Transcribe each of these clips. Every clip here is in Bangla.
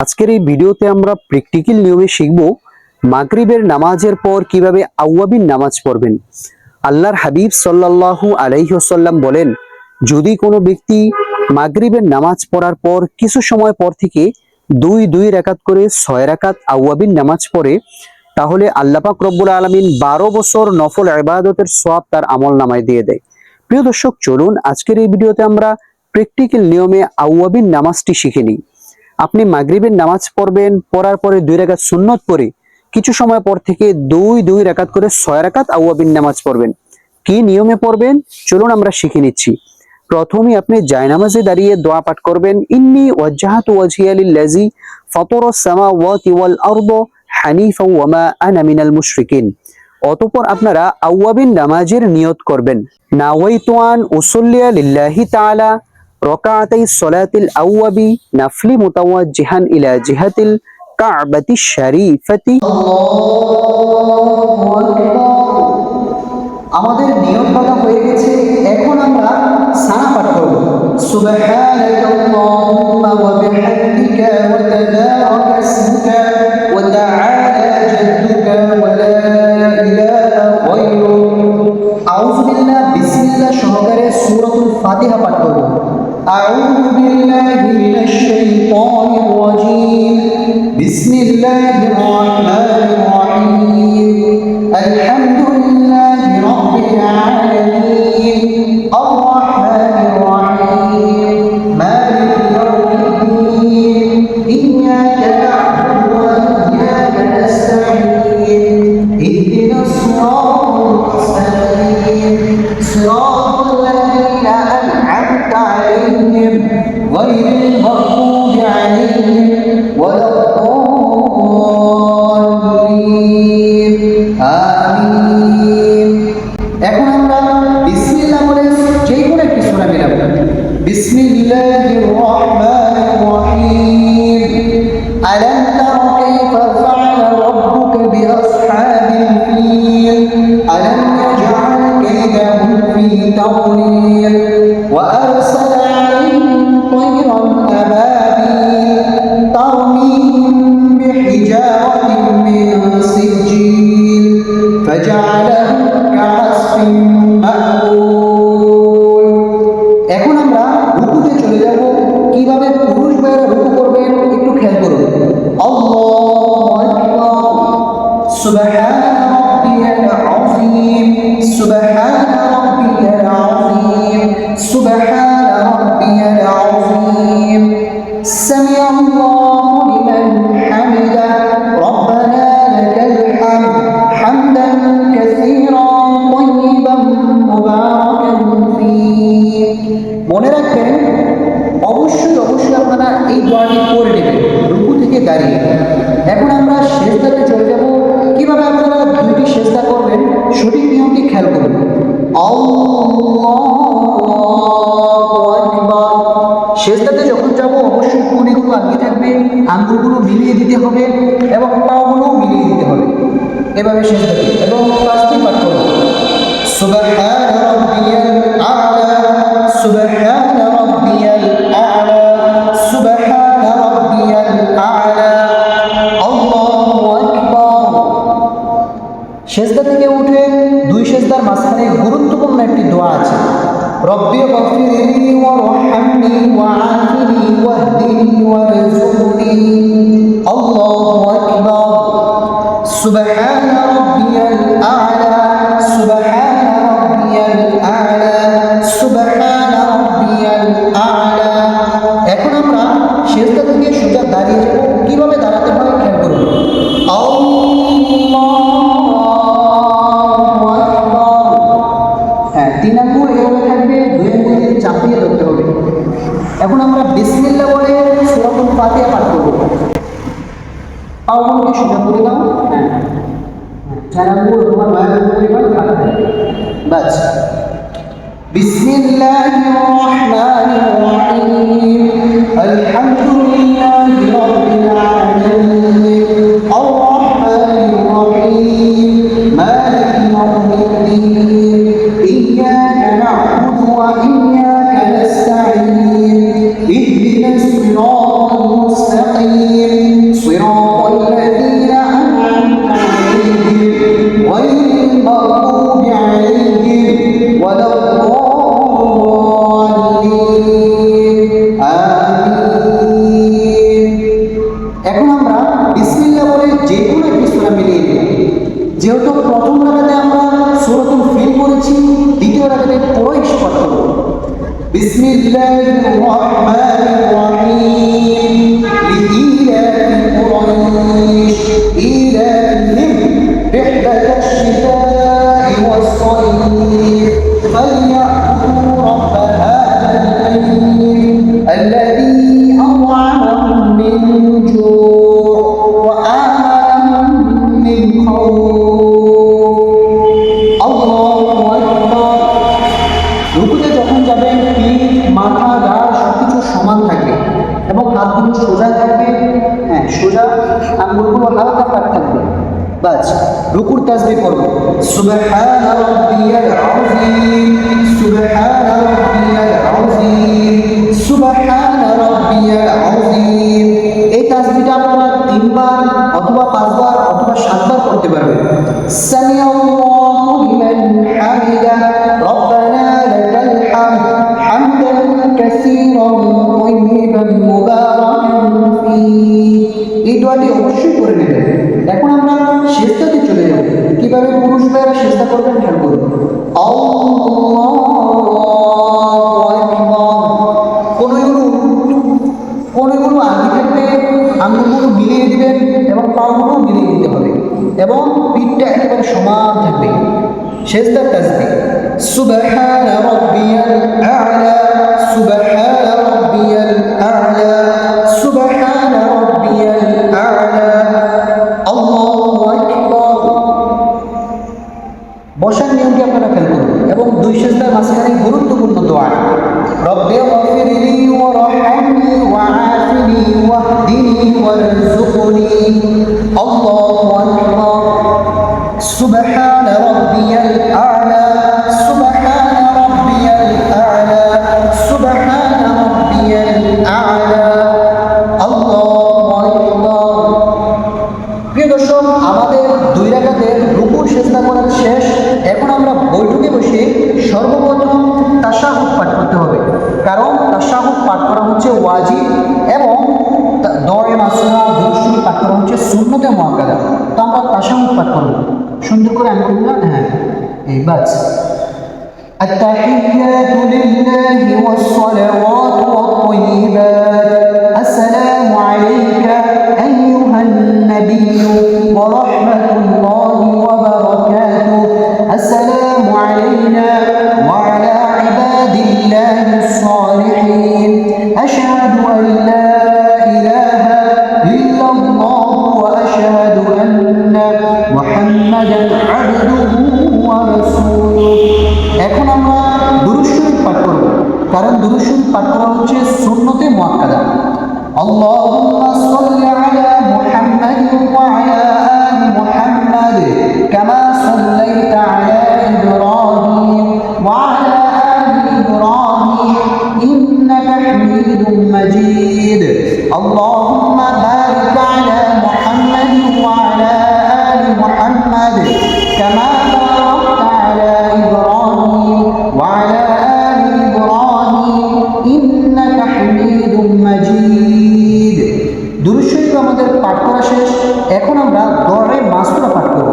আজকের এই ভিডিওতে আমরা প্র্যাকটিক্যাল নিয়মে শিখব মাগরিবের নামাজের পর কিভাবে আওয়াবিন নামাজ পড়বেন। আল্লাহর হাবিব সাল্লাল্লাহু আলাইহি ওয়াসাল্লাম বলেন, যদি কোনো ব্যক্তি মাগরিবের নামাজ পড়ার পর কিছু সময় পর থেকে দুই রাকাত করে 6 রাকাত আওয়াবিন নামাজ পড়ে, তাহলে আল্লাহ পাক রব্বুল আলামিন 12 বছর নফল ইবাদতের সওয়াব তার আমলনামায় দিয়ে দেয়। প্রিয় দর্শক, চলুন আজকের এই ভিডিওতে আমরা প্র্যাকটিক্যাল নিয়মে আওয়াবিন নামাজটি শিখে নিই। আপনি মাগরিবের নামাজ পড়বেন, পড়ার পরে 2 রাকাত সুন্নত পড়ে কিছু সময় পর থেকে দুই রাকাত করে 6 রাকাত আওয়াবিন নামাজ পড়বেন। কি নিয়মে পড়বেন চলুন আমরা শিখে নিচ্ছি। প্রথমে আপনি জায়নামাজে দাঁড়িয়ে দোয়া পাঠ করবেন, ইন্নী ওয়াজ্জাহাতু ওয়াজহিয়া লিল্লাযী ফাতারাস সামাওয়াতি ওয়াল আরদ হানিফা ওয়া মা আনা মিনাল মুশরিকিন। অতঃপর আপনারা আওয়াবিন নামাজের নিয়ত করবেন, নাওয়াইতু আন উসাল্লিয়া লিল্লাহি তাআলা রকাআতাই সলাতিল আওয়াবি নাফলি মুতাওয়াজ্জিহান ইলা জিহাতিল কাবাতি শরীফাতি। আমাদের নিয়ত করা হয়ে গেছে, এখন আমরা সানা পাঠ করব। সুবহানাল্লাহুম্মা ওয়া বিহামদিকা ওয়া তাবারাকা ইসমুকা ওয়া তাআলা জাদ্দুকা ওয়া লা ইলাহা গায়রুক। আউযু বিল্লাহ বিসমিল্লাহ সহকারে সূরাতুল ফাতিহা পাঠ করব। আউযু বিল্লাহি মিনাশ শাইতানির রাজীম। বিসমিল্লাহির রাহমানির রাহিম। আলহামদুলিল্লাহি রাব্বিল আলামিন। আর রাহমানির রাহিম। মালিকি ইয়াউমিদ্দিন। ইয়্যাকা না'বুদু ওয়া ইয়্যাকা নাস্তাঈন। ইহদিনাস সিরাতাল মুস্তাকিম। সিরাতাল লাযীনা আন'আমতা আলাইহিম গায়রিল মাগদুবি আলাইহিম ওয়ালাদ-দাল্লিন। আমিন। এখন আমরা বিসমিল্লাহ বলে যে কোনো একটি সূরা মিলাবো। বিসমিল্লাহির রাহমানির রাহিম। আলাম তারা কাইফা ফাআলা রাব্বুকা বিআসহাবিল ফিল। আলাম ইয়াজআল কাইদাহুম ফি তাদলিল ওয়া আরসালা আলাইহিম طيرا أبابيل ترميهم بحجارة من سجيل فجعلهم كعصف مأكول। এখন আমরা রুকুতে চলে যাব। কিভাবে পুরুষ ভাইরা রুকু করবেন একটু খেয়াল করুন। আল্লাহু আকবার। সুবহান রাব্বিয়াল আযীম। সুবহান রাব্বিয়াল আযীম। সুবহান রাব্বিয়াল আযীম। সামিআ আল্লাহু লিমান হামিদা। রব্বানা লাকাল হামদ হামদান কাসীরান তাইয়িবান মুবারাকান ফীহ। মনে রাখবেন, অবশ্যই আপনারা এই দোয়াটি পড়ে নেবেন রুকু থেকে দাঁড়িয়ে। এখন আমরা সিজদাতে চলে যাব। কিভাবে আপনারা দুইটি সিজদা করবেন সঠিক নিয়মটি খেয়াল করুন। আল্লাহু আকবার। সিজদাতে যখন যাব অবশ্যই কনুইগুলো আগে থাকবে, আঙ্গুলগুলো মিলিয়ে দিতে হবে এবং পাগুলো মিলিয়ে দিতে হবে। এভাবে সিজদাতে এবং তাসবিহ পাঠ করুন। সুবহান রাব্বিয়াল আ'লা। সুবহান রাব্বিয়াল আ'লা। সুবহান রাব্বিয়াল আ'লা। আল্লাহু আকবার। সিজদা থেকে উঠে দুই সিজদার মাঝখানে গুরুত্বপূর্ণ একটি দোয়া আছে। রব্বি গফিরলি ওয়ারহামনি ওয়াআফিনি ওয়াহদিনি ওয়ারযুকনি। আল্লাহু আকবার। সুবহান রাব্বিয়াল আ'লা। সুবহান রাব্বিয়াল আ'লা। সুবহান রাব্বিয়াল আ'লা। এখন আমরা সিজদা থেকে সোজা দাঁড়িয়ে যাব। কিভাবে দাঁড়াতে হয় খেয়াল করুন। হ্যাঁ, 3 আঙ্গুল এভাবে থাকবে, 2 আঙ্গুল দিয়ে চাপিয়ে ধরতে হবে। এখন আমরা বিসমিল্লাহ বলে সূরাতুল ফাতিহা পাঠ করব। পাগুলোকে সোজা করে দাও। হ্যাঁ, 4 আঙ্গুল অথবা 9 আঙ্গুল পরিমাণ কাটতে হবে। বাস। বিসমিল্লাহির রাহমানির রাহিম। আলহামদুলিল্লাহি রাব্বিল আলামিন। আর রাহমানির রাহিম। মালিকি ইয়াউমিদ্দিন। ইয়্যাকা না'বুদু ওয়া ইয়্যাকা নাস্তাঈন। ইহদিনাস সিরাতাল মুস্তাকিম। এখন আমরা বিসমিল্লাহ বলে যে কোনো একটি সূরা মিলিয়ে দিই। যেহেতু প্রথম রাকাতে আমরা সূরাতুল ফিল পড়েছি, দ্বিতীয় রাকাতে পুরোই পাঠ করব। বিসমিল্লাহির রহমানির রহিম লিইলাফি কুরাইশ ইলাফিহিম রিহলাতাশ শিতাই ওয়াস সাইফ ফালইয়াবুদু রাব্ব হাযাল বাইত আল্লাযী আত'আমাহুম মিন জু' ওয়া আমানাহুম মিন খাউফ। আল্লাহু আকবার। রুকুতে যখন যাবেন পিঠ, মাথা, ঘাড় সবকিছু সমান থাকবে এবং হাতগুলো সোজা থাকবে। হ্যাঁ, সোজা, আঙ্গুলগুলো হালকা ফাঁক থাকবে। বাস রুকুর তাসবিহ করব। সুবহানা রাব্বিয়াল আযীম, সুবহানা রাব্বিয়াল আযীম, সুবহানা রাব্বিয়াল আযীম। এই তাসবিহটা আপনারা 3 বার অথবা 5 বার অথবা 7 বার করতে পারবেন। সামিআল্লাহু লিমান হামিদা রব্বানা লাকাল হামদ হামদান কাসীরান তাইয়িবান মুবারাকান ফীহি। এই দোয়াটি অবশ্যই করে নেবেন। এখন আমরা সিজদাতে চলে যাব। কিভাবে পুরুষ ভাইরা সিজদা করবেন খেয়াল করুন। আল্লাহু আকবার। কোনগুলো আগে থাকবে, আঙ্গুলগুলো মিলিয়ে দিবেন এবং পাগুলো মিলিয়ে দিতে হবে এবং পিঠটা একেবারে সমান থাকবে। সিজদার তাসবিহ সুবহানা রাব্বিয়াল আ'লা, সুবহানা রাব্বিয়াল আ'লা, সুবহানা রাব্বিয়াল আ'লা। আল্লাহু আকবার। বসার নিয়মটি আপনারা খেয়াল করুন এবং দুই সিজদার মাঝখানে গুরুত্বপূর্ণ দোয়া রব্বি গফিরলি ওয়ারহামনি ওয়াআফিনি ওয়াহদিনি ওয়ারযুকনি। আল্লাহু আকবার। সুবহানা রাব্বিয়াল আ'লা, সুবহানা রাব্বিয়াল আ'লা, সুবহানা রাব্বিয়াল আ'লা। আল্লাহু আকবার। প্রিয় দর্শক, আমাদের 2 রাকাতের রুকু সিজদা করা শেষ। এখন আমরা বৈঠকে বসে সর্বপ্রথম তাশাহুদ পাঠ করতে হবে, কারণ তাশাহুদ পাঠ করা হচ্ছে ওয়াজিব এবং দোয়া মাসুরা দুরূদ পাঠ করা হচ্ছে সুন্নতে মুআক্কাদা। তো আমরা তাশাহুদ পাঠ করব। সুন্দর করে আঙ্গুলগুলো, হ্যাঁ, এই বাস। التحيات لله والصلوات والطيبات السلام عليك أيها النبي ورحمة الله وبركاته السلام علينا وعلى عباد الله الصالحين أشهد أن لا إله إلا الله وأشهد أن محمدا عبده ورسوله। এখন আমরা দুরূদ শরীফ পাঠ করব, কারণ দুরূদ শরীফ পাঠ করা হচ্ছে সুন্নতে মুআক্কাদা। আল্লাহুম্মা সাল্লি আলা মুহাম্মাদ ওয়া আলা আলি মুহাম্মাদ কামা সাল্লাইতা আলা ইব্রাহিম ওয়া আলা আলি ইব্রাহিম ইন্নাকা হামিদুম মাজিদ। আল্লাহুম্মা বারিক আলা মুহাম্মাদ ওয়া আলা আলি মুহাম্মাদ কামা বারাকতা আলা ইব্রাহিম ওয়া আলা আলি ইব্রাহিম ইন্নাকা হামিদুম মাজিদ। দুরূদ শরীফ আমাদের পাঠ করা শেষ। এখন আমরা দোয়া মাসুরা পাঠ করব।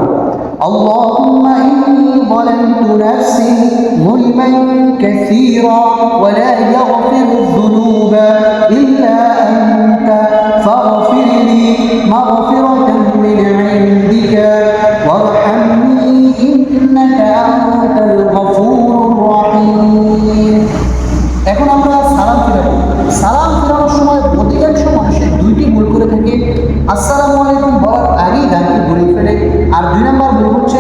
আল্লাহুম্মা ইন্নী যালামতু নাফসি যুলমান কাসীরা ওয়া লা ইয়াগফিরু যুনুবা ইল্লা আনতা ফাগফিরলি মাগফিরাতান মিন ইনদিকা ওয়ারহামনি ইন্নাকা আনতাল গফুরুর রহিম। এখন আমরা সালাম ফিরাবো। সালাম ফিরানোর সময় অধিকাংশ মানুষের 2টি ভুল করে থাকে। আসসালামু আলাইকুম বলার আগেই গানটি ঘুরে ফেলে, আর 2 নম্বর ভুল হচ্ছে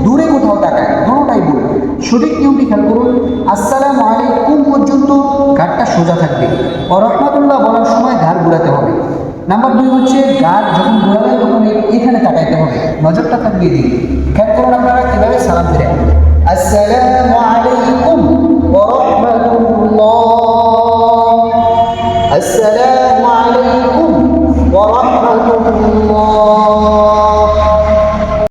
দূরে কোথাও তাকায়। দুটোটাই ভুল। সঠিক নিয়মটি খেয়াল করুন। আসসালামু আলাইকুম পর্যন্ত ঘাড়টা সোজা থাকবে। ও রহমাতুল্লাহ বলার সময় ঘাড় ঘুরাতে হবে। নাম্বার 2 হচ্ছে ঘাড় যখন ঘুরাবে তখন এখানে তাকাইতে হবে, নজরটা থাকবে এদিকে। খেয়াল করুন আপনারা কিভাবে সালাম ফিরে। আসসালামু আলাইকুম ওয়া রাহমাতুল্লাহ। আসসালাম